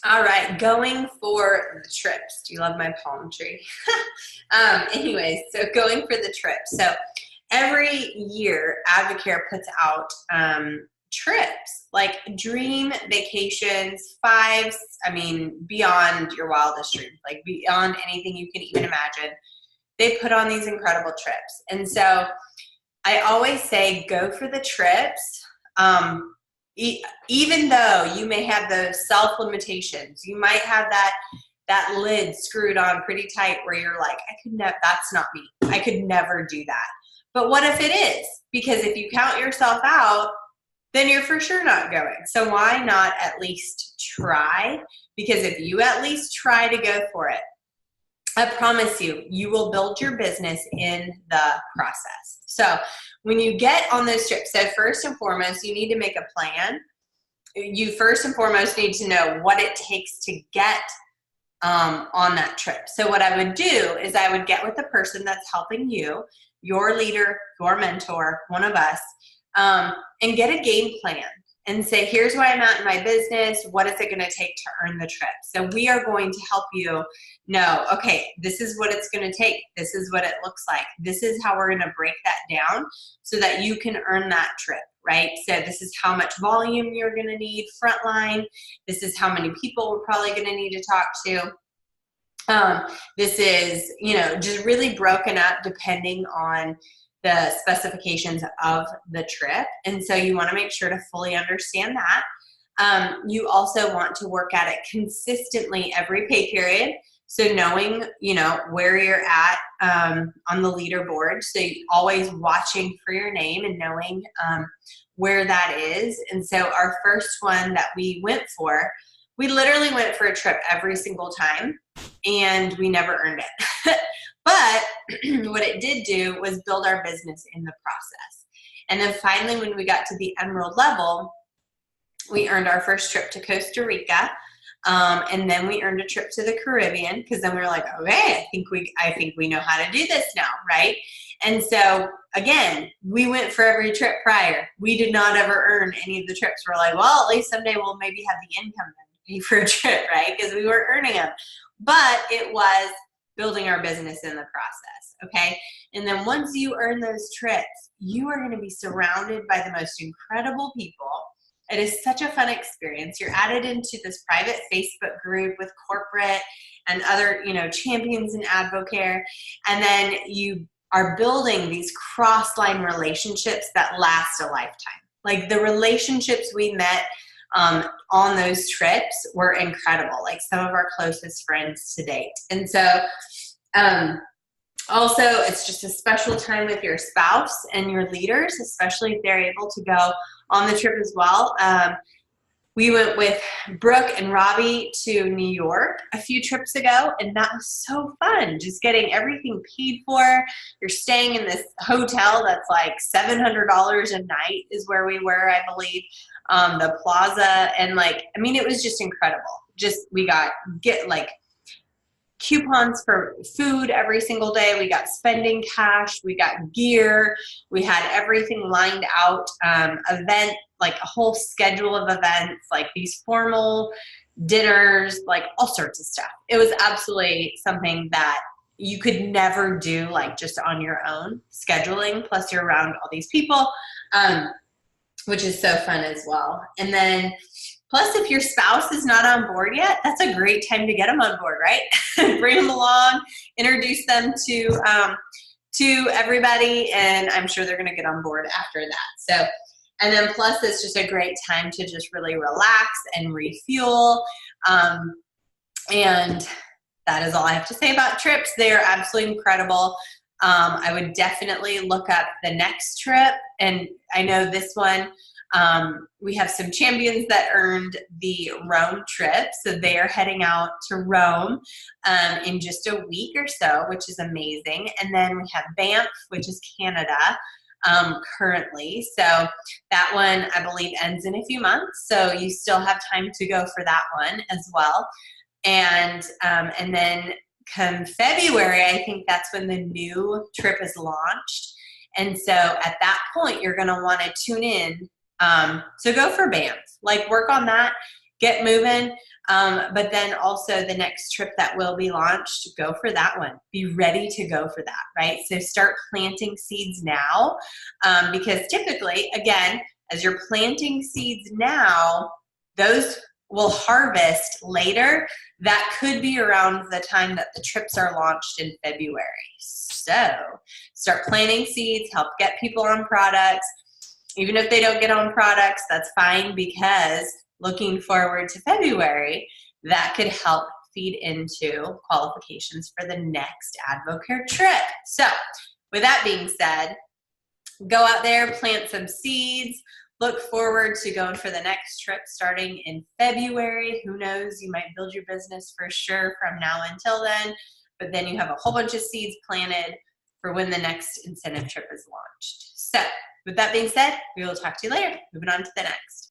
All right, going for the trips. Do you love my palm tree? Anyways, so going for the trips. So every year, Advocare puts out trips, like dream vacations, fives, I mean, beyond your wildest dreams, like beyond anything you can even imagine. They put on these incredible trips. And so I always say go for the trips. Even though you may have those self limitations, you might have that lid screwed on pretty tight where you're like, I could never, that's not me. I could never do that. But what if it is? Because if you count yourself out, then you're for sure not going. So why not at least try? Because if you at least try to go for it, I promise you, you will build your business in the process. So when you get on those trips, so first and foremost, you need to make a plan. You first and foremost need to know what it takes to get on that trip. So what I would do is I would get with the person that's helping you, your leader, your mentor, one of us, and get a game plan and say, here's where I'm at in my business. What is it going to take to earn the trip? So we are going to help you know, okay, this is what it's going to take. This is what it looks like. This is how we're going to break that down so that you can earn that trip, right? So this is how much volume you're going to need frontline. This is how many people we're probably going to need to talk to. This is, just really broken up depending on the specifications of the trip. And so you want to make sure to fully understand that. You also want to work at it consistently every pay period. So knowing, where you're at on the leaderboard. So you're always watching for your name and knowing where that is. And so our first one that we went for, we literally went for a trip every single time and we never earned it. But what it did do was build our business in the process. And then finally, when we got to the Emerald level, we earned our first trip to Costa Rica. And then we earned a trip to the Caribbean because then we were like, okay, I think we know how to do this now, right? And so again, we went for every trip prior. We did not ever earn any of the trips. We're like, well, at least someday we'll maybe have the income to pay for a trip, right? Because we weren't earning them. But it was building our business in the process, okay? And then once you earn those trips, you are gonna be surrounded by the most incredible people. It is such a fun experience. You're added into this private Facebook group with corporate and other, champions in Advocare. And then you are building these cross-line relationships that last a lifetime. Like the relationships we met on those trips were incredible, like some of our closest friends to date. And so also it's just a special time with your spouse and your leaders, especially if they're able to go on the trip as well. We went with Brooke and Robbie to New York a few trips ago, and that was so fun, just getting everything paid for. You're staying in this hotel that's like $700 a night is where we were, I believe, the plaza. And it was just incredible. We get coupons for food every single day. We got spending cash. We got gear. We had everything lined out, event, like a whole schedule of events, like these formal dinners, like all sorts of stuff. It was absolutely something that you could never do just on your own scheduling. Plus you're around all these people, which is so fun as well. And then plus, if your spouse is not on board yet, that's a great time to get them on board, right? Bring them along, introduce them to everybody, and I'm sure they're going to get on board after that. And then plus, it's just a great time to just really relax and refuel. And that is all I have to say about trips. They are absolutely incredible. I would definitely look up the next trip, and I know this one. We have some champions that earned the Rome trip. So they are heading out to Rome in just a week or so, which is amazing. And then we have Banff, which is Canada currently. So that one, I believe, ends in a few months. So you still have time to go for that one as well. And then come February, I think that's when the new trip is launched. And so at that point, you're going to want to tune in. So go for Banff, work on that. get moving. But then also the next trip that will be launched, go for that one. Be ready to go for that, right? So start planting seeds now, because typically, again, as you're planting seeds now, those will harvest later. That could be around the time that the trips are launched in February. So start planting seeds, help get people on products. Even if they don't get on products, that's fine, because looking forward to February, that could help feed into qualifications for the next AdvoCare trip. So with that being said, go out there, plant some seeds, look forward to going for the next trip starting in February. Who knows, you might build your business for sure from now until then, but then you have a whole bunch of seeds planted for when the next incentive trip is launched. So with that being said, we will talk to you later. Moving on to the next.